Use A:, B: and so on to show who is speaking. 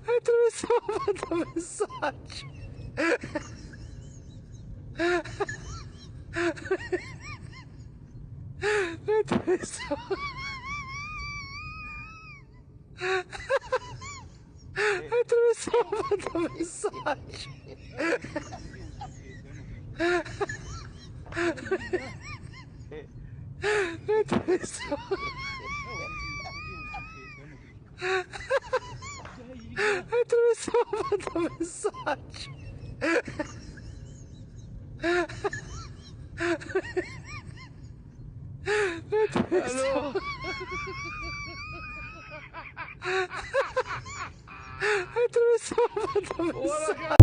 A: Atravessou uma mensagem. Atravessou. Atravessou uma mensagem. Atravessou. Atravessou uma mensagem. Atravessou. Atravessou uma mensagem.